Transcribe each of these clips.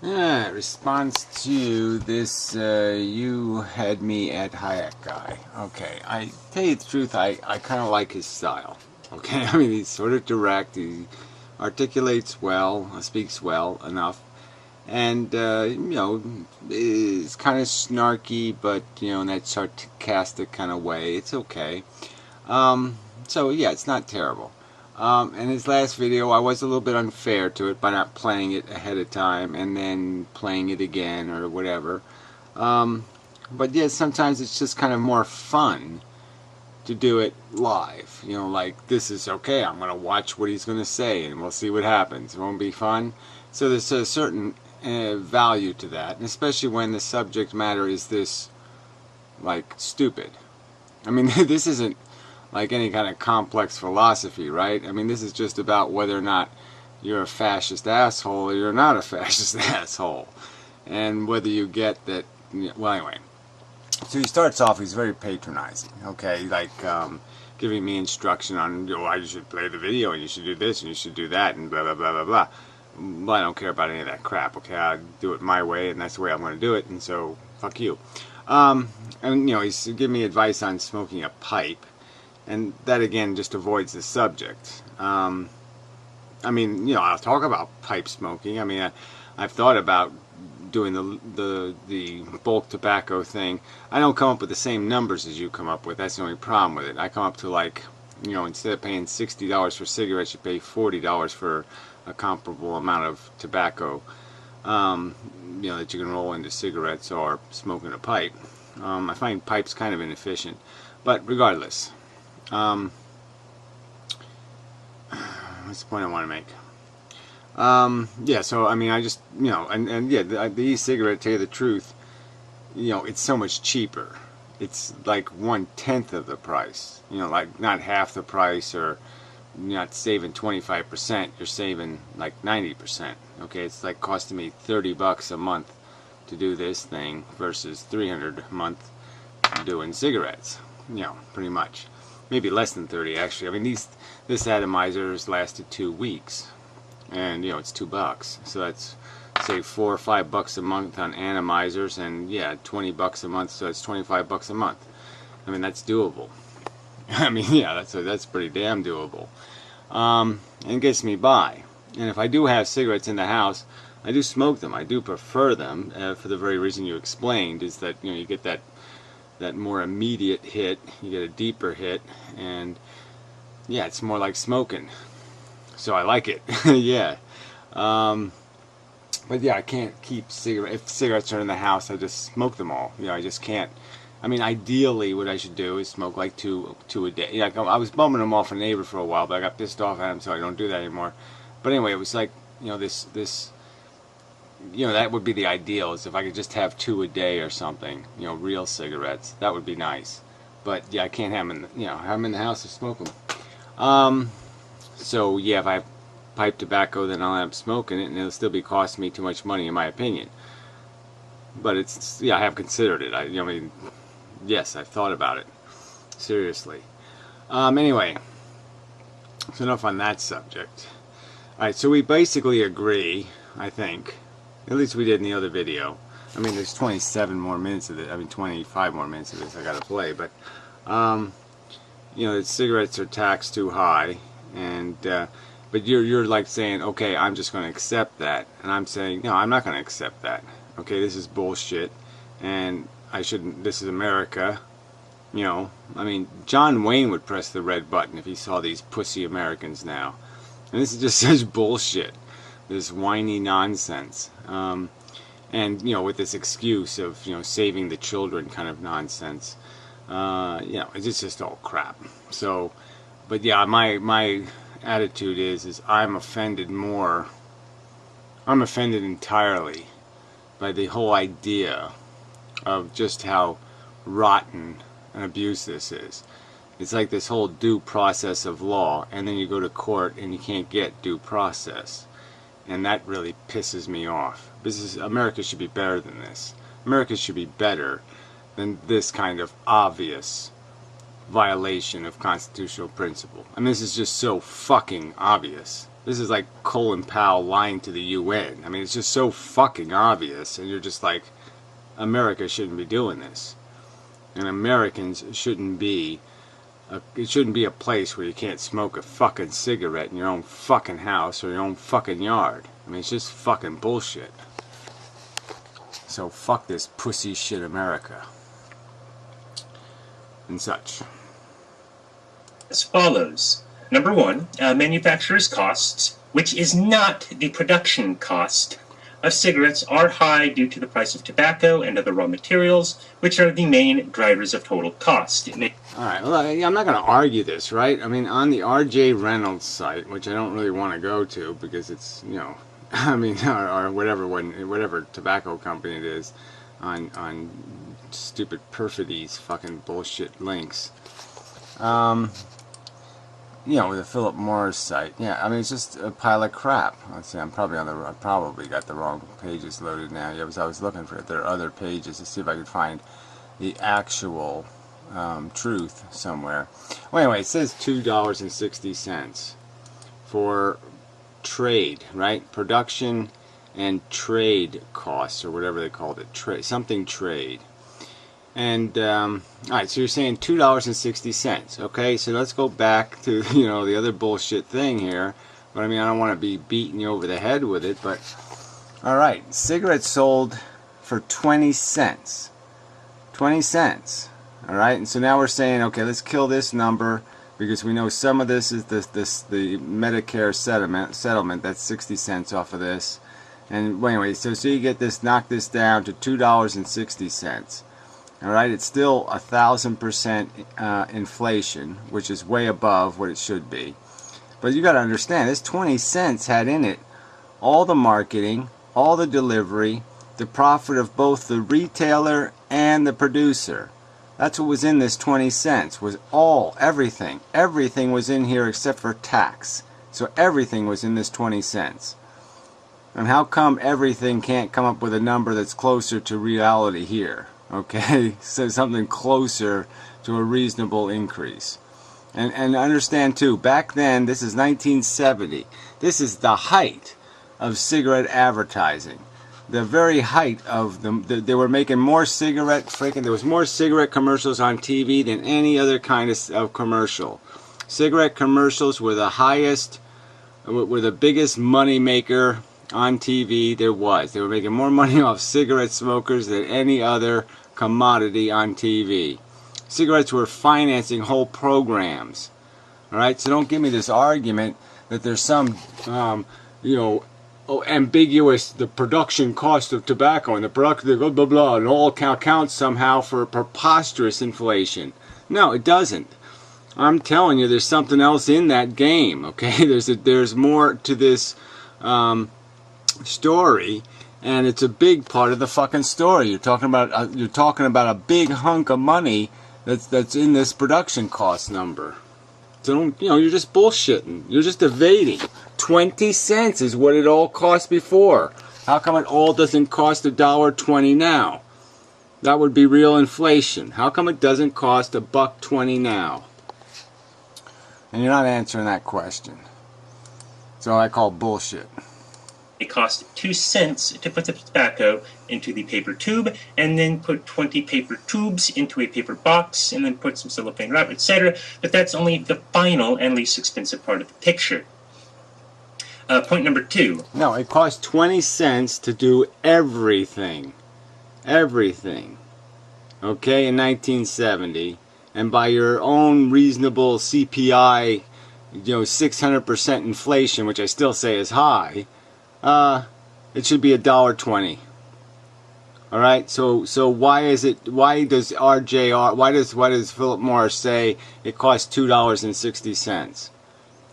Response to this YouHadMeAtHayek guy. Okay, I tell you the truth, I kind of like his style. Okay, I mean, he's sort of direct, he articulates well, speaks well enough, and, is kind of snarky, but, in that sarcastic kind of way. It's okay. So, yeah, it's not terrible. In his last video, I was a little bit unfair to it by not playing it ahead of time and then playing it again or whatever. But yeah, sometimes it's just kind of more fun to do it live. Like, this is okay, I'm going to watch what he's going to say and we'll see what happens. It won't be fun. So there's a certain value to that, and especially when the subject matter is this, like, stupid. I mean, this isn't like any kind of complex philosophy, right? I mean, this is just about whether or not you're a fascist asshole or you're not a fascist asshole. And whether you get that, well, anyway. So he starts off, he's very patronizing, okay? Like, giving me instruction on, why you should play the video, and you should do this, and you should do that, and blah, blah, blah, blah, blah. Well, I don't care about any of that crap, okay? I do it my way, and that's the way I'm going to do it, and so, fuck you. And, he's giving me advice on smoking a pipe. And that, again, just avoids the subject. I mean, I'll talk about pipe smoking. I mean, I've thought about doing the bulk tobacco thing. I don't come up with the same numbers as you come up with. That's the only problem with it. I come up to, like, instead of paying $60 for cigarettes, you pay $40 for a comparable amount of tobacco, that you can roll into cigarettes or smoking a pipe. I find pipes kind of inefficient. But regardless, what's the point I want to make? Yeah, so I mean, I just, and yeah, the e-cigarette, to tell you the truth, it's so much cheaper. It's like 1/10 of the price. Like not half the price, or you're not saving 25%. You're saving like 90%. Okay, it's like costing me $30 a month to do this thing versus $300 a month doing cigarettes. Pretty much. Maybe less than 30 actually. I mean, this atomizer has lasted 2 weeks, and it's $2. So that's, say, $4 or $5 a month on atomizers, and yeah, $20 a month. So that's $25 a month. I mean, that's doable. I mean, yeah, that's pretty damn doable. And it gets me by. And if I do have cigarettes in the house, I do smoke them. I do prefer them for the very reason you explained, is that you get that more immediate hit, you get a deeper hit, and yeah, it's more like smoking. So I like it. Yeah. But yeah, I can't keep cigarettes. If cigarettes are in the house, I just smoke them all. I just can't. I mean, ideally, what I should do is smoke like two a day. Yeah, I was bumming them off a neighbor for a while, but I got pissed off at him, so I don't do that anymore. But anyway, it was like, this that would be the ideal, is if I could just have 2 a day or something, real cigarettes. That would be nice. But yeah, I can't have them have them in the house to smoke them. So yeah, if I have pipe tobacco, then I'll end up smoking it, and it'll still be costing me too much money, in my opinion. But it's, yeah, I have considered it. I mean, yes, I've thought about it seriously. Anyway, so enough on that subject. Alright, so we basically agree, I think. At least we did in the other video. I mean, there's 27 more minutes of it. I mean, 25 more minutes of this I gotta play. But, that cigarettes are taxed too high, and but you're like saying, okay, I'm just going to accept that, and I'm saying, no, I'm not going to accept that. Okay, this is bullshit, and I shouldn't. This is America. I mean, John Wayne would press the red button if he saw these pussy Americans now, and this is just such bullshit. This whiny nonsense, and with this excuse of saving the children kind of nonsense. It's just all crap. So, but yeah, my attitude is I'm offended more. I'm offended entirely by the whole idea of just how rotten an abuse this is. It's like this whole due process of law, and then you go to court and you can't get due process. And that really pisses me off. America should be better than this. America should be better than this kind of obvious violation of constitutional principle. I mean, this is just so fucking obvious. This is like Colin Powell lying to the UN. I mean, it's just so fucking obvious, and you're just like, America shouldn't be doing this, and Americans shouldn't be. It shouldn't be a place where you can't smoke a fucking cigarette in your own fucking house or your own fucking yard. I mean, it's just fucking bullshit. So fuck this pussy shit America. And such. As follows. Number 1, manufacturer's costs, which is not the production cost of cigarettes, are high due to the price of tobacco and other raw materials, which are the main drivers of total cost. Alright, well, I'm not going to argue this, right? I mean, on the R.J. Reynolds site, which I don't really want to go to because it's, you know, I mean, or whatever tobacco company it is, on stupid Perfidy's fucking bullshit links. You know, with the Philip Morris site. Yeah, I mean, it's just a pile of crap. Let's see, I probably got the wrong pages loaded now. Yeah, I was looking for it. There are other pages to see if I could find the actual truth somewhere. Well, anyway, it says $2.60 for trade, right? Production and trade costs, or whatever they called it. Trade. And, alright, so you're saying $2.60. Okay, so let's go back to, you know, the other bullshit thing here. But, I mean, I don't want to be beating you over the head with it, but, alright, cigarettes sold for 20 cents. 20 cents. Alright, and so now we're saying, okay, let's kill this number, because we know some of this is the Medicare settlement, that's 60 cents off of this. And, well, anyway, so you get this, knock this down to $2.60. Alright, it's still 1,000% inflation, which is way above what it should be. But you got to understand, this 20 cents had in it all the marketing, all the delivery, the profit of both the retailer and the producer. That's what was in this 20 cents, was everything. Everything was in here except for tax. So everything was in this 20 cents. And how come everything can't come up with a number that's closer to reality here? Okay, so something closer to a reasonable increase. And understand too, back then, this is 1970. This is the height of cigarette advertising. The very height of them. They were making more there was more cigarette commercials on TV than any other kind of commercial. Cigarette commercials were the highest, were the biggest money maker on TV there was. They were making more money off cigarette smokers than any other commodity on TV. Cigarettes were financing whole programs. Alright, so don't give me this argument that there's some, you know, ambiguous, the production cost of tobacco and the production, blah, blah, blah, and all counts somehow for preposterous inflation. No, it doesn't. I'm telling you, there's something else in that game, okay? There's more to this story, and it's a big part of the fucking story. You're talking about a big hunk of money that's in this production cost number. So don't, you know, you're just bullshitting. You're just evading. 20 cents is what it all cost before. How come it all doesn't cost $1.20 now? That would be real inflation. How come it doesn't cost $1.20 now? And you're not answering that question. So I call bullshit. It cost 2 cents to put the tobacco into the paper tube, and then put 20 paper tubes into a paper box, and then put some cellophane wrap, etc. But that's only the final and least expensive part of the picture. Point number 2. No, it cost 20 cents to do everything. Everything. Okay, in 1970. And by your own reasonable CPI, you know, 600% inflation, which I still say is high, it should be $1.20. All right. So why is it? Why does Philip Morris say it costs $2.60?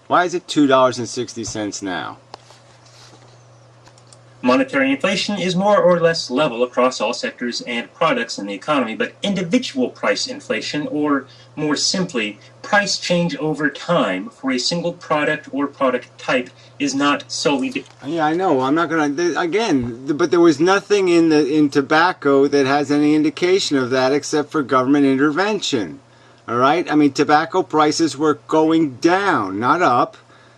Why is it $2.60 now? Monetary inflation is more or less level across all sectors and products in the economy, but individual price inflation, or more simply, price change over time for a single product or product type, is not solely... Yeah, I know. I'm not going to... Again, but there was nothing in tobacco that has any indication of that except for government intervention. All right? I mean, tobacco prices were going down, not up.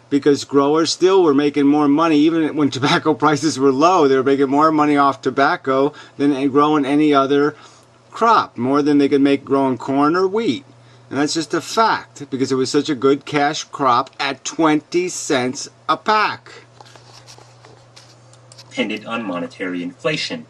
because growers still were making more money. Even when tobacco prices were low, they were making more money off tobacco than growing any other crop, more than they could make growing corn or wheat. And that's just a fact, because it was such a good cash crop at 20 cents a pack. Dependent on monetary inflation.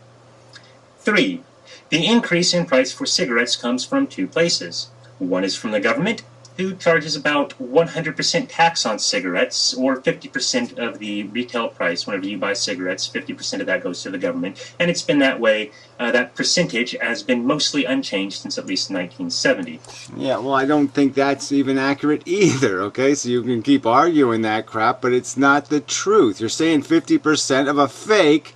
3. The increase in price for cigarettes comes from two places. One is from the government, who charges about 100% tax on cigarettes, or 50% of the retail price. Whenever you buy cigarettes, 50% of that goes to the government. And it's been that way. That percentage has been mostly unchanged since at least 1970. Yeah, well, I don't think that's even accurate either, okay? So you can keep arguing that crap, but it's not the truth. You're saying 50% of a fake,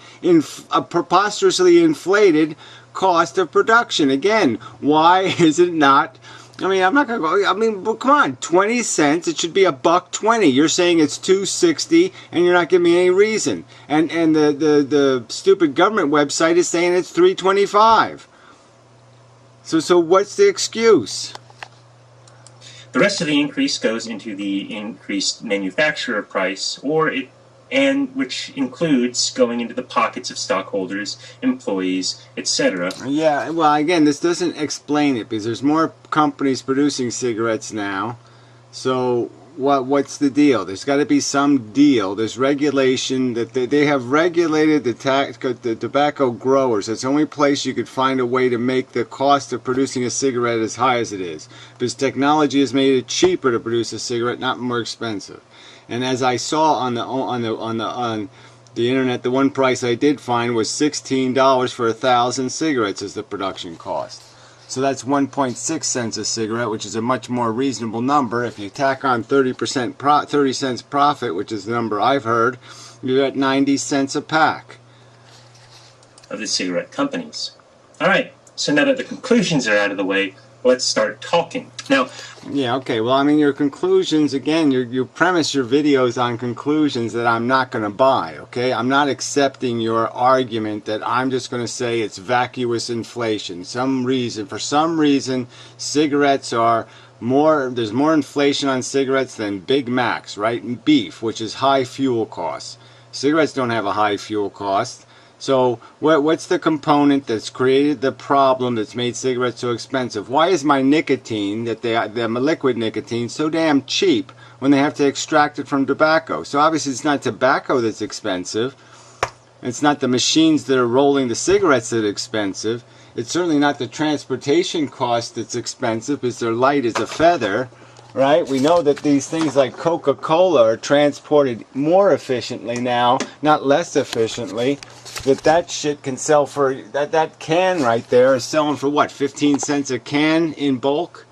a preposterously inflated cost of production. Again, why is it not... I mean, I'm not going to go... I mean, well, come on, 20 cents, it should be $1.20. You're saying it's $2.60, and you're not giving me any reason. And the stupid government website is saying it's $3.25. So what's the excuse? The rest of the increase goes into the increased manufacturer price, and which includes going into the pockets of stockholders, employees, etc. Yeah, well, again, this doesn't explain it, because there's more companies producing cigarettes now. So what's the deal? There's got to be some deal. There's regulation that they have regulated the tobacco growers. It's the only place you could find a way to make the cost of producing a cigarette as high as it is, because technology has made it cheaper to produce a cigarette, not more expensive. And as I saw on the internet, the one price I did find was $16 for 1,000 cigarettes as the production cost. So that's 1.6 cents a cigarette, which is a much more reasonable number. If you tack on 30 cents profit, which is the number I've heard, you're at 90 cents a pack. Of the cigarette companies. All right, so now that the conclusions are out of the way, let's start talking. Now, yeah, okay. Well, I mean, your conclusions, again, you premise your videos on conclusions that I'm not going to buy, okay? I'm not accepting your argument that I'm just going to say it's vacuous inflation. For some reason, cigarettes are there's more inflation on cigarettes than Big Macs, right? And beef, which is high fuel costs. Cigarettes don't have a high fuel cost. So what's the component that's created the problem that's made cigarettes so expensive? Why is my nicotine, my liquid nicotine, so damn cheap when they have to extract it from tobacco? So obviously it's not tobacco that's expensive. It's not the machines that are rolling the cigarettes that are expensive. It's certainly not the transportation cost that's expensive, because they're light as a feather. Right? We know that these things like Coca-Cola are transported more efficiently now, not less efficiently. That shit can sell for, that can right there is selling for what, 15 cents a can in bulk?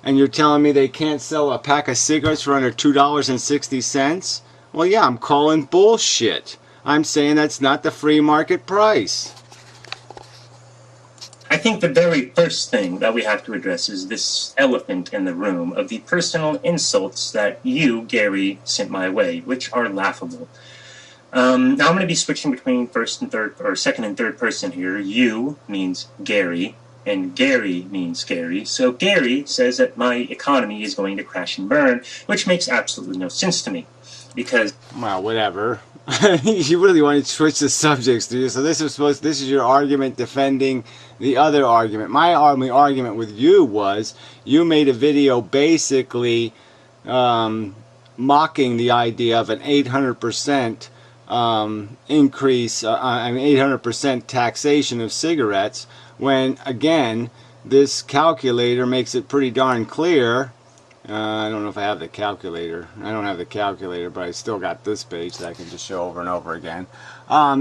And you're telling me they can't sell a pack of cigarettes for under $2.60? Well, yeah, I'm calling bullshit. I'm saying that's not the free market price. I think the very first thing that we have to address is this elephant in the room of the personal insults that you, Gary, sent my way, which are laughable. Now I'm going to be switching between second and third person here. You means Gary, and Gary means Gary. So Gary says that my economy is going to crash and burn, which makes absolutely no sense to me, because... Well, whatever. You really want to switch the subjects, do you? So this is your argument defending the other argument. My argument with you was, you made a video basically mocking the idea of an 800% increase, 800% taxation of cigarettes, when, again, this calculator makes it pretty darn clear. I don't know if I have the calculator. I don't have the calculator, but I still got this page that I can just show over and over again.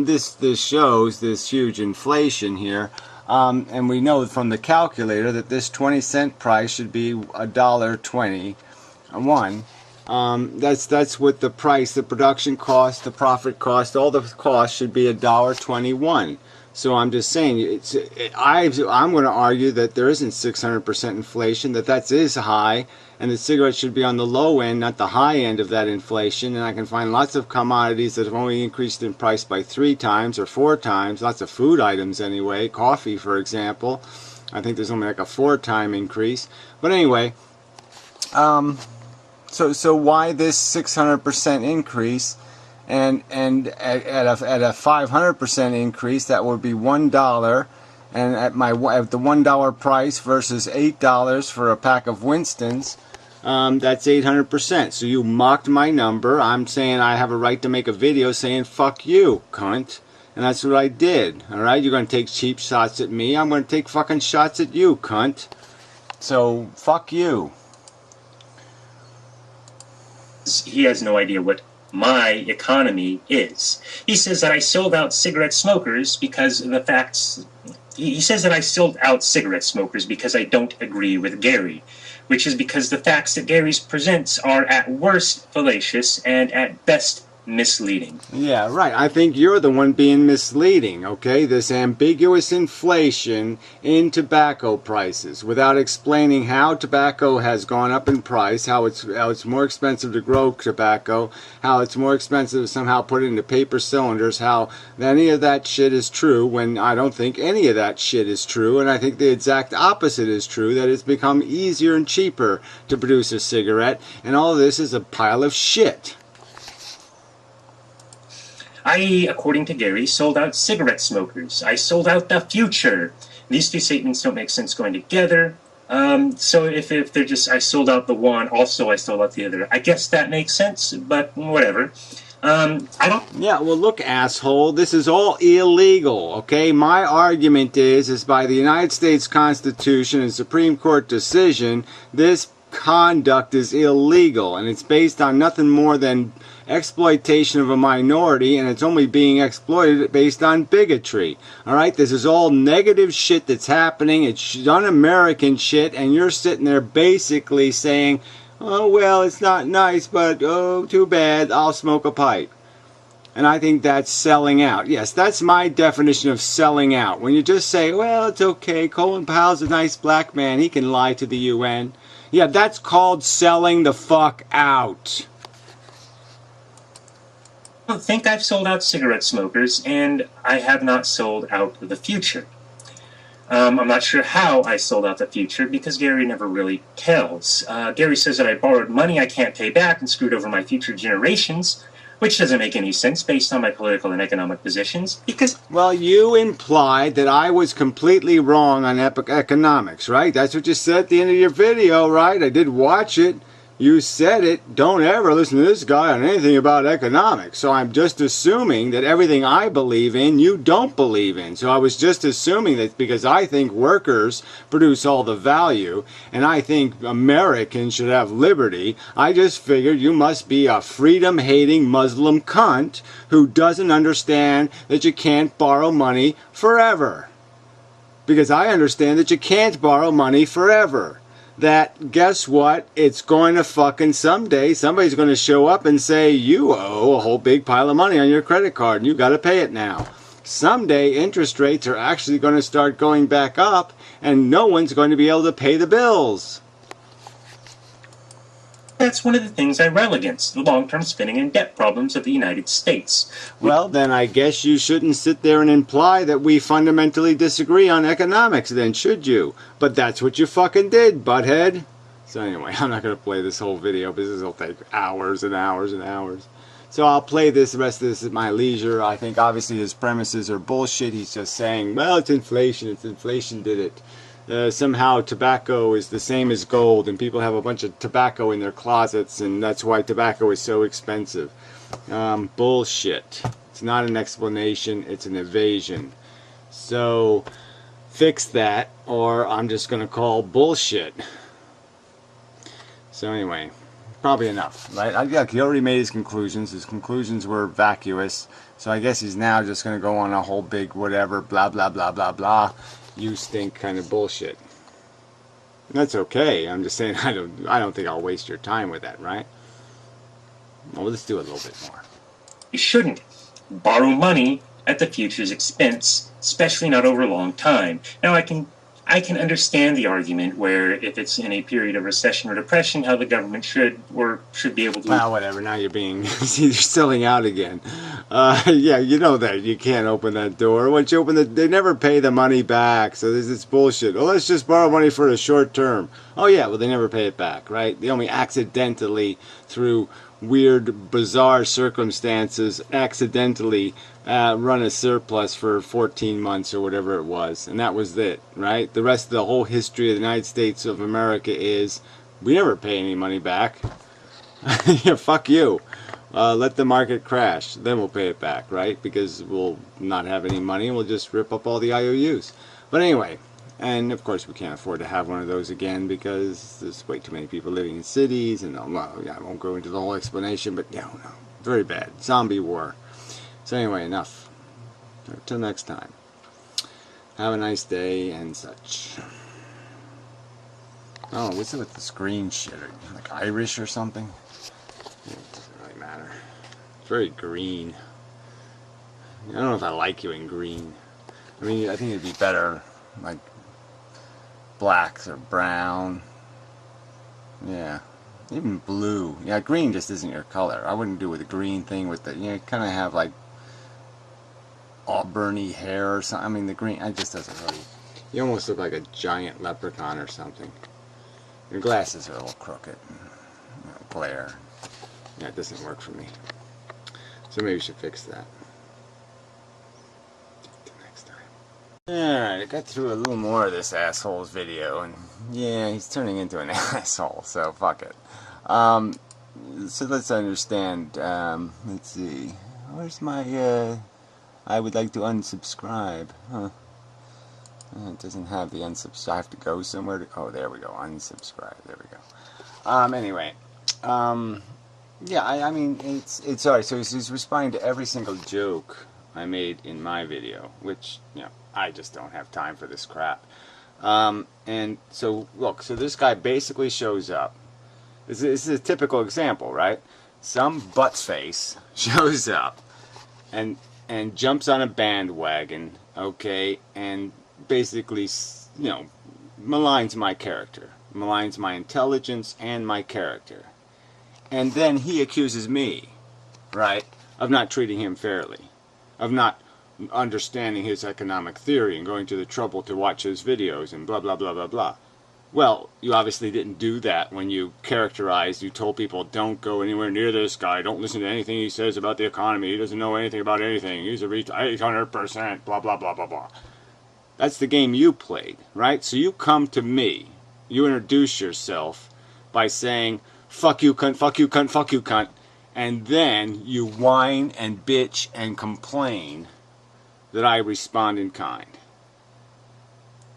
This shows this huge inflation here. And we know from the calculator that this 20-cent price should be $1.21. That's what the price, the production cost, the profit cost, all the costs should be $1.21. So I'm just saying, I'm going to argue that there isn't 600% inflation, that is high, and that cigarettes should be on the low end, not the high end of that inflation. And I can find lots of commodities that have only increased in price by 3 times or 4 times, lots of food items anyway, coffee for example. I think there's only like a 4-time increase. But anyway, So why this 600% increase, and at a 500% increase that would be $1, and at the $1 price versus $8 for a pack of Winston's, that's 800%. So you mocked my number. I'm saying I have a right to make a video saying fuck you, cunt. And that's what I did. Alright, you're going to take cheap shots at me. I'm going to take fucking shots at you, cunt. So, fuck you. He has no idea what my economy is. He says that I sold out cigarette smokers because of the facts. He says that I sold out cigarette smokers because I don't agree with Gary, which is because the facts that Gary presents are at worst fallacious and at best misleading. Yeah, right. I think you're the one being misleading, okay? This ambiguous inflation in tobacco prices without explaining how tobacco has gone up in price, how it's more expensive to grow tobacco, how it's more expensive to somehow put it into paper cylinders, how any of that shit is true when I don't think any of that shit is true, and I think the exact opposite is true, that it's become easier and cheaper to produce a cigarette, and all of this is a pile of shit. I, according to Gary, sold out cigarette smokers. I sold out the future. These two statements don't make sense going together. So if they're just, I sold out the one, also I sold out the other. I guess that makes sense, but whatever. I don't... Yeah, well, look, asshole, this is all illegal, okay? My argument is by the United States Constitution and Supreme Court decision, this conduct is illegal, and it's based on nothing more than exploitation of a minority, and it's only being exploited based on bigotry. Alright, this is all negative shit that's happening. It's un-American shit, and you're sitting there basically saying, oh, well, it's not nice, but oh, too bad, I'll smoke a pipe. And I think that's selling out. Yes, that's my definition of selling out. When you just say, well, it's okay, Colin Powell's a nice black man, he can lie to the UN. Yeah, that's called selling the fuck out. I don't think I've sold out cigarette smokers, and I have not sold out the future. I'm not sure how I sold out the future, because Gary never really tells. Gary says that I borrowed money I can't pay back and screwed over my future generations, which doesn't make any sense based on my political and economic positions, because... Well, you implied that I was completely wrong on economics, right? That's what you said at the end of your video, right? I did watch it. You said it. Don't ever listen to this guy on anything about economics. So I'm just assuming that everything I believe in, you don't believe in. So I was just assuming that because I think workers produce all the value, and I think Americans should have liberty, I just figured you must be a freedom-hating Muslim cunt who doesn't understand that you can't borrow money forever. Because I understand that you can't borrow money forever. That, guess what, it's going to fucking someday, somebody's going to show up and say, you owe a whole big pile of money on your credit card and you got to pay it now. Someday interest rates are actually going to start going back up and no one's going to be able to pay the bills. That's one of the things I rail against, the long-term spending and debt problems of the United States. Well, then I guess you shouldn't sit there and imply that we fundamentally disagree on economics then, should you? But that's what you fucking did, butthead. So anyway, I'm not going to play this whole video because this will take hours and hours and hours. So I'll play the rest of this at my leisure. I think obviously his premises are bullshit. He's just saying, well, it's inflation did it. Somehow tobacco is the same as gold and people have a bunch of tobacco in their closets and that's why tobacco is so expensive. Bullshit. It's not an explanation, it's an evasion. So fix that or I'm just going to call bullshit. So anyway, probably enough, right? He already made his conclusions. His conclusions were vacuous. So I guess he's now just going to go on a whole big whatever, blah, blah, blah, blah, blah. You stink kind of bullshit. That's okay. I'm just saying I don't think I'll waste your time with that, right? Well, let's do a little bit more. You shouldn't borrow money at the future's expense, especially not over a long time. Now I I can understand the argument where if it's in a period of recession or depression, how the government should be able to. Well, whatever. Now you're being you're selling out again. Yeah, you know that you can't open that door. Once you open it, they never pay the money back. So there's this bullshit. Oh, let's just borrow money for a short term. Oh yeah, well they never pay it back, right? They only accidentally, through weird, bizarre circumstances, accidentally run a surplus for 14 months or whatever it was, and that was it, right? The rest of the whole history of the United States of America is we never pay any money back. Yeah, fuck you. Let the market crash, then we'll pay it back, right? Because we'll not have any money and we'll just rip up all the IOUs. But anyway, and of course we can't afford to have one of those again because there's way too many people living in cities, and well, yeah, I won't go into the whole explanation, but no, very bad. Zombie war. So anyway, enough. Until next time. Have a nice day and such. Oh, what's it with the screen shit? Are you like Irish or something? It doesn't really matter. It's very green. I don't know if I like you in green. I mean, I think it'd be better like blacks or brown. Yeah. Even blue. Yeah, green just isn't your color. I wouldn't do with a green thing with the, you know, kind of have like auburny hair or something. I mean, the green, it just doesn't really, you almost look like a giant leprechaun or something. Your glasses are a little crooked. You know, glare. Yeah, it doesn't work for me. So maybe we should fix that. Till next time. Alright, I got through a little more of this asshole's video, and yeah, he's turning into an asshole, so fuck it. So let's understand, let's see, where's my, I would like to unsubscribe, huh? It doesn't have the unsubscribe, I have to go somewhere to, oh, there we go, unsubscribe, there we go. Anyway, yeah, I mean, it's alright, so he's responding to every single joke I made in my video, which, you know, I just don't have time for this crap. And so, look, so this guy basically shows up. This is a typical example, right? Some buttface shows up and jumps on a bandwagon, okay, and basically, you know, maligns my character, maligns my intelligence and my character. And then he accuses me, right, of not treating him fairly, of not understanding his economic theory and going to the trouble to watch his videos and blah, blah, blah, blah, blah. Well, you obviously didn't do that when you characterized, you told people, don't go anywhere near this guy, don't listen to anything he says about the economy, he doesn't know anything about anything, he's a 800%, blah, blah, blah, blah, blah. That's the game you played, right? So you come to me, you introduce yourself by saying, fuck you cunt, fuck you cunt, fuck you cunt, and then you whine and bitch and complain that I respond in kind.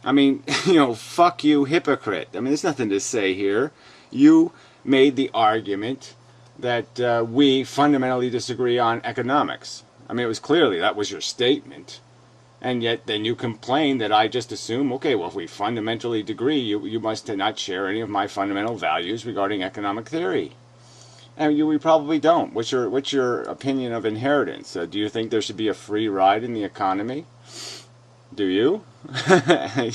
I mean, you know, fuck you, hypocrite. I mean, there's nothing to say here. You made the argument that we fundamentally disagree on economics. I mean, it was clearly, that was your statement. And yet then you complain that I just assume, okay, well, if we fundamentally agree, you must not share any of my fundamental values regarding economic theory. And we probably don't. What's your opinion of inheritance? Do you think there should be a free ride in the economy? Do you?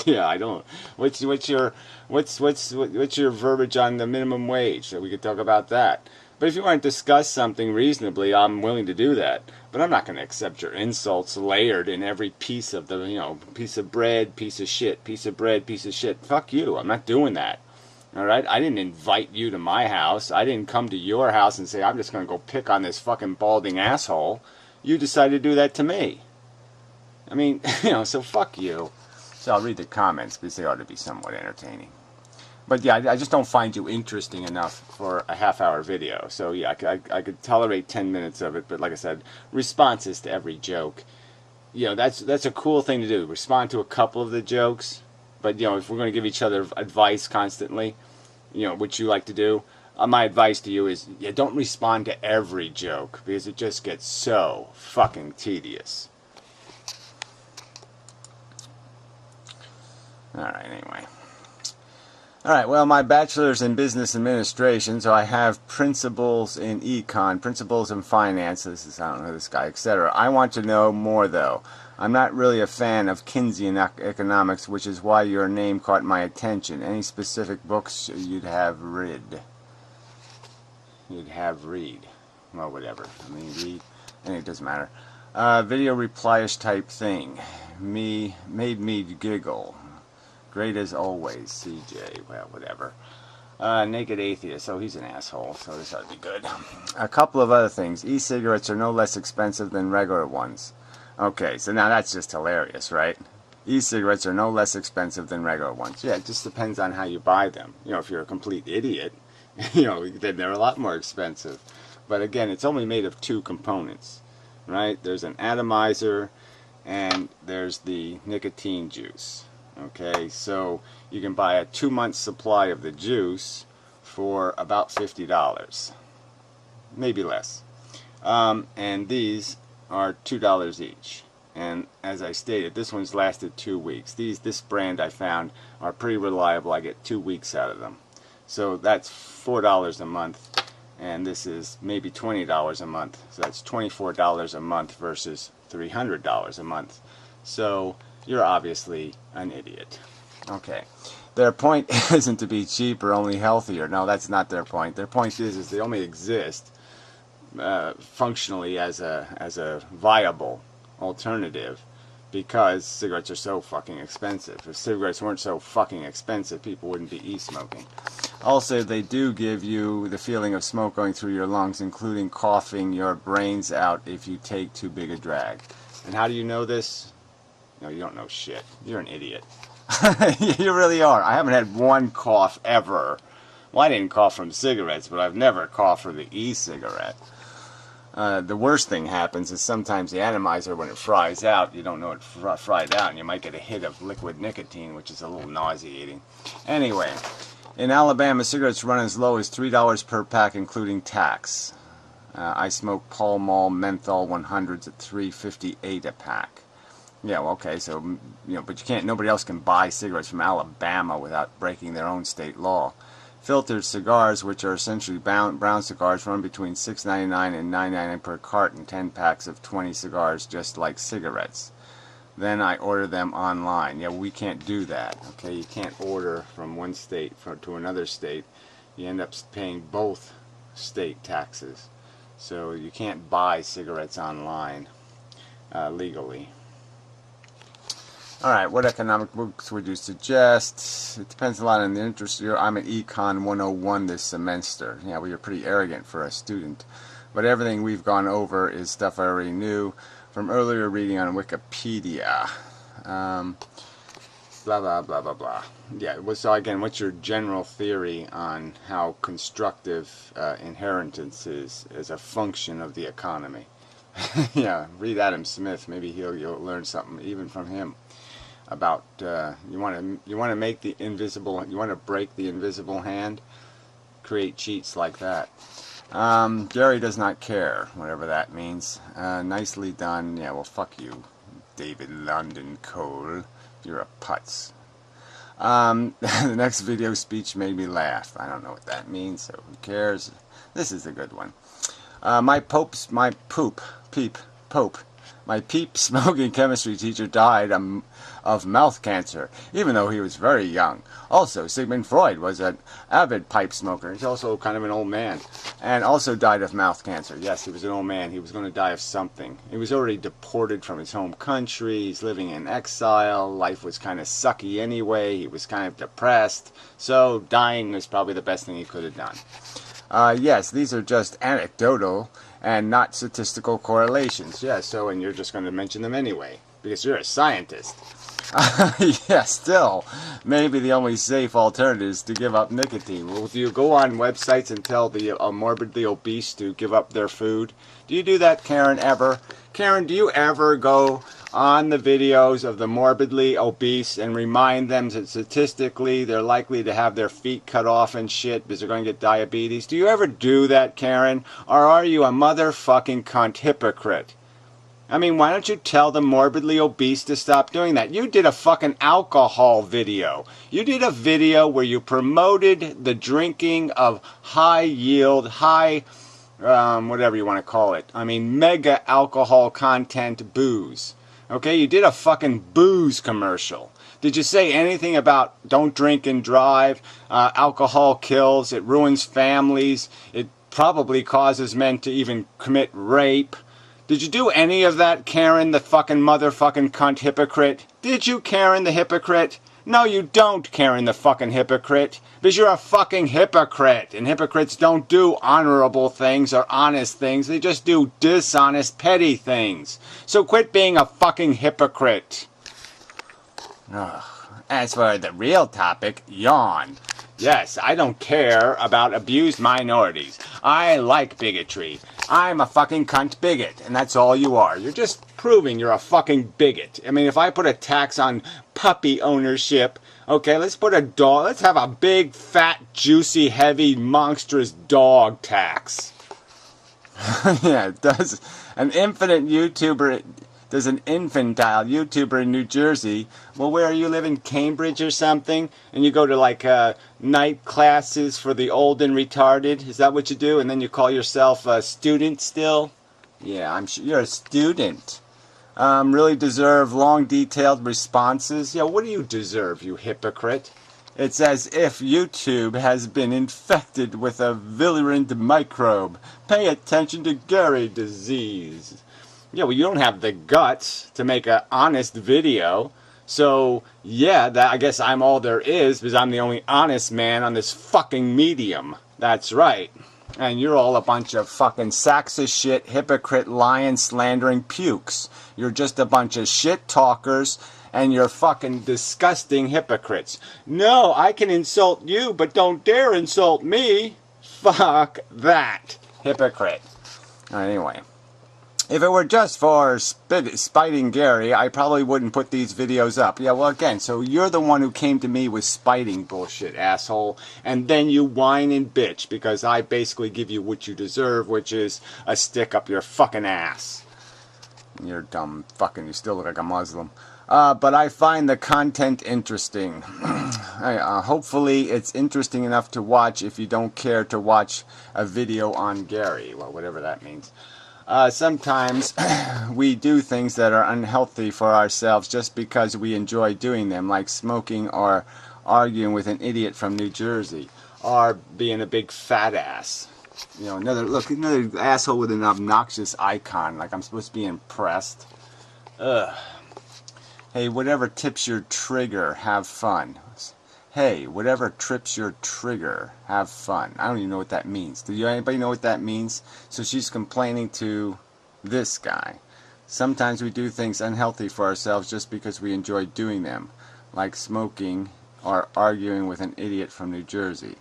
Yeah, I don't. What's your verbiage on the minimum wage? So we could talk about that. But if you want to discuss something reasonably, I'm willing to do that. But I'm not going to accept your insults layered in every piece of the, you know, piece of bread, piece of shit, piece of bread, piece of shit. Fuck you. I'm not doing that. All right? I didn't invite you to my house. I didn't come to your house and say, I'm just going to go pick on this fucking balding asshole. You decided to do that to me. I mean, you know, so fuck you. So I'll read the comments because they ought to be somewhat entertaining. But yeah, I just don't find you interesting enough for a half-hour video. So yeah, I could tolerate 10 minutes of it, but like I said, responses to every joke. You know, that's a cool thing to do. Respond to a couple of the jokes, but you know, if we're going to give each other advice constantly, you know, which you like to do, my advice to you is, yeah, don't respond to every joke because it just gets so fucking tedious. Alright, anyway. Alright, well, my bachelor's in business administration, so I have principles in econ, principles in finance, I don't know this guy, etc. I want to know more, though. I'm not really a fan of Keynesian economics, which is why your name caught my attention. Any specific books you'd have read? Well, whatever. I mean, read. It doesn't matter. Video reply-ish type thing. Made me giggle. Great as always, CJ. Well, whatever. Naked atheist. Oh, he's an asshole, so this ought to be good. A couple of other things. E-cigarettes are no less expensive than regular ones. Okay, so now that's just hilarious, right? E-cigarettes are no less expensive than regular ones. Yeah, it just depends on how you buy them. You know, if you're a complete idiot, then they're a lot more expensive. But again, it's only made of two components, right? There's an atomizer and there's the nicotine juice. Okay, so you can buy a 2-month supply of the juice for about $50, maybe less. And these are $2 each. And as I stated, this one's lasted 2 weeks. This brand I found are pretty reliable. I get 2 weeks out of them. So that's $4 a month, and this is maybe $20 a month. So that's $24 a month versus $300 a month. So you're obviously an idiot. Okay. Their point isn't to be cheap or only healthier. No, that's not their point. Their point is they only exist functionally as a viable alternative because cigarettes are so fucking expensive. If cigarettes weren't so fucking expensive, people wouldn't be e-smoking. Also, they do give you the feeling of smoke going through your lungs, including coughing your brains out if you take too big a drag. And how do you know this? No, you don't know shit. You're an idiot. You really are. I haven't had one cough ever. Well, I didn't cough from cigarettes, but I've never coughed from the e-cigarette. The worst thing happens is sometimes the atomizer, when it fries out, you don't know it fried out, and you might get a hit of liquid nicotine, which is a little nauseating. Anyway, in Alabama, cigarettes run as low as $3 per pack, including tax. I smoke Pall Mall menthol 100s at $3.58 a pack. Yeah, well, okay, so, but you can't, nobody else can buy cigarettes from Alabama without breaking their own state law. Filtered cigars, which are essentially brown cigars, run between $6.99 and $9.99 per carton, 10 packs of 20 cigars, just like cigarettes. Then I order them online. Yeah, we can't do that, okay? You can't order from one state to another state. You end up paying both state taxes. So you can't buy cigarettes online legally. Alright, what economic books would you suggest? It depends a lot on the interest. I'm at Econ 101 this semester. Yeah, well, you're pretty arrogant for a student. But everything we've gone over is stuff I already knew from earlier reading on Wikipedia. Blah, blah, blah, blah, blah. Yeah, so again, what's your general theory on how constructive inheritance is as a function of the economy? Yeah, read Adam Smith. Maybe you'll learn something even from him about you want to make the invisible, you want to break the invisible hand, create cheats like that. Gary does not care, whatever that means. Nicely done. Yeah, well, fuck you, David London Cole. You're a putz. The next video speech made me laugh. I don't know what that means, so who cares? This is a good one. My peep smoking chemistry teacher died of mouth cancer, even though he was very young. Also, Sigmund Freud was an avid pipe smoker. He's also kind of an old man, and also died of mouth cancer. Yes, he was an old man. He was going to die of something. He was already deported from his home country. He's living in exile. Life was kind of sucky anyway. He was kind of depressed. So dying was probably the best thing he could have done. Yes, these are just anecdotal and not statistical correlations. Yeah, so, and you're just going to mention them anyway, because you're a scientist. Yeah, still, maybe the only safe alternative is to give up nicotine. Well, do you go on websites and tell the morbidly obese to give up their food? Do you do that, Karen, ever? Karen, do you ever go on the videos of the morbidly obese and remind them that statistically they're likely to have their feet cut off and shit because they're going to get diabetes? Do you ever do that, Karen? Or are you a motherfucking cunt hypocrite? I mean, why don't you tell the morbidly obese to stop doing that? You did a fucking alcohol video. You did a video where you promoted the drinking of high yield, whatever you want to call it. I mean, mega alcohol content booze. Okay, you did a fucking booze commercial. Did you say anything about don't drink and drive, alcohol kills, it ruins families, it probably causes men to even commit rape? Did you do any of that, Karen, the fucking motherfucking cunt hypocrite? Did you, Karen the hypocrite? No, you don't, Karen the fucking hypocrite. Because you're a fucking hypocrite. And hypocrites don't do honorable things or honest things. They just do dishonest, petty things. So quit being a fucking hypocrite. Ugh. As for the real topic, yawn. Yes, I don't care about abused minorities. I like bigotry. I'm a fucking cunt bigot, and that's all you are. You're just proving you're a fucking bigot. I mean, if I put a tax on puppy ownership, okay, let's have a big, fat, juicy, heavy, monstrous dog tax. Yeah, it does. There's an infantile YouTuber in New Jersey. Well, where you live, in Cambridge or something? And you go to like night classes for the old and retarded? Is that what you do? And then you call yourself a student still? Yeah, I'm sure you're a student. Really deserve long, detailed responses? Yeah, what do you deserve, you hypocrite? It's as if YouTube has been infected with a virulent microbe. Pay attention to Gary disease. Yeah, well, you don't have the guts to make an honest video. So, yeah, I guess I'm all there is because I'm the only honest man on this fucking medium. That's right. And you're all a bunch of fucking sacks of shit, hypocrite, lying, slandering pukes. You're just a bunch of shit talkers, and you're fucking disgusting hypocrites. No, I can insult you, but don't dare insult me. Fuck that. Hypocrite. Anyway. If it were just for spiting Gary, I probably wouldn't put these videos up. Yeah, well, again, so you're the one who came to me with spiting bullshit, asshole. And then you whine and bitch because I basically give you what you deserve, which is a stick up your fucking ass. You're dumb fucking, you still look like a Muslim. But I find the content interesting. Hopefully it's interesting enough to watch if you don't care to watch a video on Gary. Well, whatever that means. Sometimes we do things that are unhealthy for ourselves just because we enjoy doing them, like smoking or arguing with an idiot from New Jersey, or being a big fat ass. You know, another asshole with an obnoxious icon, like I'm supposed to be impressed. Ugh. Hey, whatever tips your trigger, have fun. Hey, whatever trips your trigger, have fun. I don't even know what that means. Do anybody know what that means? So she's complaining to this guy. Sometimes we do things unhealthy for ourselves just because we enjoy doing them, like smoking or arguing with an idiot from New Jersey.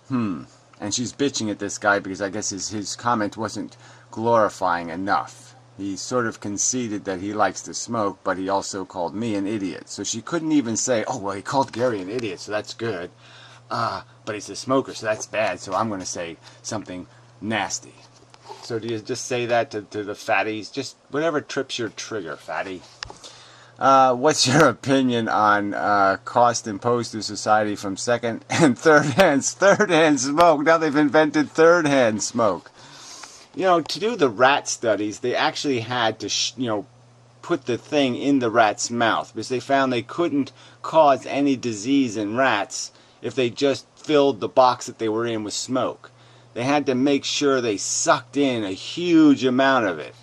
And she's bitching at this guy because I guess his comment wasn't glorifying enough. He sort of conceded that he likes to smoke, but he also called me an idiot. So she couldn't even say, oh, well, he called Gary an idiot, so that's good. But he's a smoker, so that's bad, so I'm going to say something nasty. So do you just say that to the fatties? Just whatever trips your trigger, fatty. What's your opinion on cost imposed to society from second and third-hand smoke? Now they've invented third-hand smoke. You know, to do the rat studies, they actually had to, put the thing in the rat's mouth because they found they couldn't cause any disease in rats if they just filled the box that they were in with smoke. They had to make sure they sucked in a huge amount of it.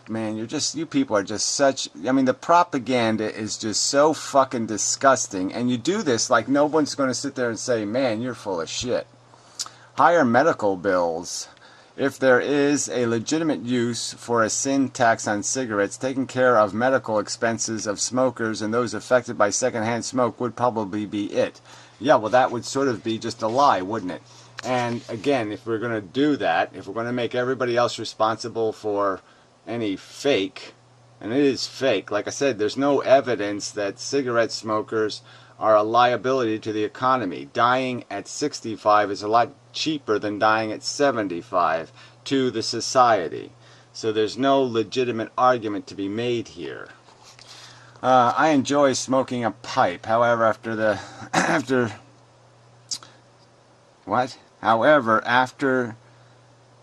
Man, you people are just such, the propaganda is just so fucking disgusting, and you do this like no one's going to sit there and say, man, you're full of shit. Higher medical bills. If there is a legitimate use for a sin tax on cigarettes, taking care of medical expenses of smokers and those affected by secondhand smoke would probably be it. Yeah, well, that would sort of be just a lie, wouldn't it? And again, if we're going to do that, if we're going to make everybody else responsible for any fake, and it is fake, like I said, there's no evidence that cigarette smokers are a liability to the economy. Dying at 65 is a lot cheaper than dying at 75 to the society. So there's no legitimate argument to be made here. I enjoy smoking a pipe. However, after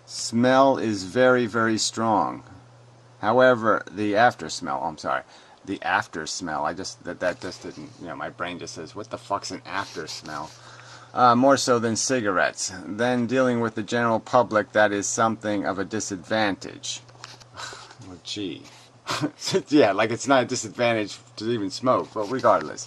smell is very, very strong. However, the after smell, that just didn't, my brain just says, what the fuck's an after smell? More so than cigarettes. Then dealing with the general public, that is something of a disadvantage. Well, gee. Yeah, like it's not a disadvantage to even smoke, but regardless.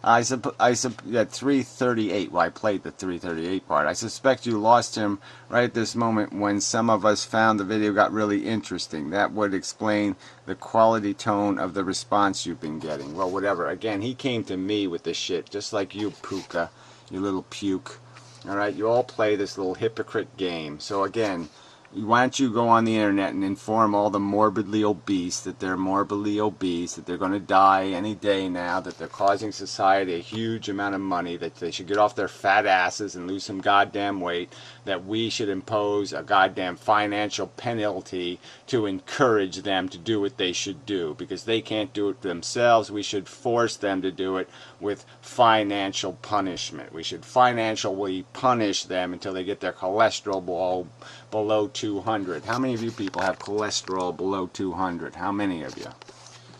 At 338, well, I played the 338 part. I suspect you lost him right at this moment when some of us found the video got really interesting. That would explain the quality tone of the response you've been getting. Well, whatever. Again, he came to me with this shit, just like you, Puka, you little puke. Alright, you all play this little hypocrite game. So again, why don't you go on the internet and inform all the morbidly obese that they're going to die any day now, that they're causing society a huge amount of money, that they should get off their fat asses and lose some goddamn weight, that we should impose a goddamn financial penalty to encourage them to do what they should do. Because they can't do it themselves, we should force them to do it with financial punishment. We should financially punish them until they get their cholesterol below 200. How many of you people have cholesterol below 200? How many of you?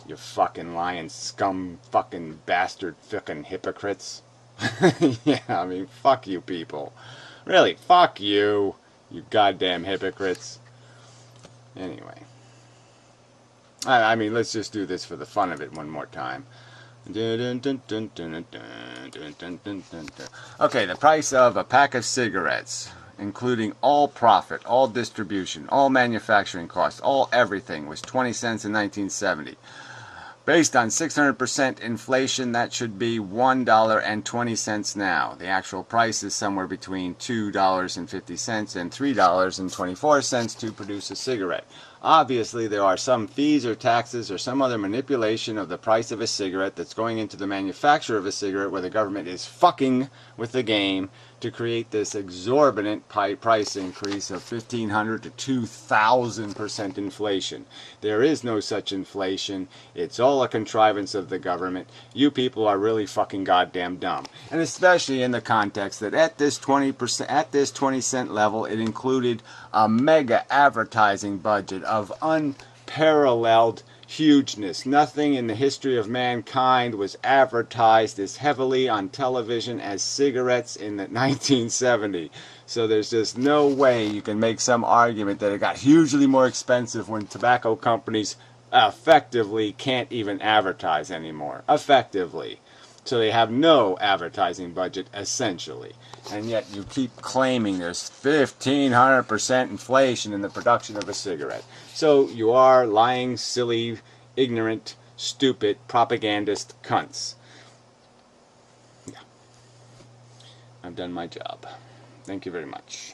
You fucking lying scum fucking bastard fucking hypocrites. Yeah, I mean, fuck you people. Really, fuck you, you goddamn hypocrites. Anyway. I mean, let's just do this for the fun of it one more time. Okay, the price of a pack of cigarettes, including all profit, all distribution, all manufacturing costs, all everything, was 20 cents in 1970. Based on 600% inflation, that should be $1.20 now. The actual price is somewhere between $2.50 and $3.24 to produce a cigarette. Obviously, there are some fees or taxes or some other manipulation of the price of a cigarette that's going into the manufacture of a cigarette where the government is fucking with the game to create this exorbitant price increase of 1,500 to 2,000% inflation. There is no such inflation. It's all a contrivance of the government. You people are really fucking goddamn dumb. And especially in the context that at this 20 cent level, it included a mega advertising budget of unparalleled hugeness. Nothing in the history of mankind was advertised as heavily on television as cigarettes in the 1970s. So there's just no way you can make some argument that it got hugely more expensive when tobacco companies effectively can't even advertise anymore. Effectively. So they have no advertising budget, essentially. And yet you keep claiming there's 1,500% inflation in the production of a cigarette. So you are lying, silly, ignorant, stupid, propagandist cunts. Yeah. I've done my job. Thank you very much.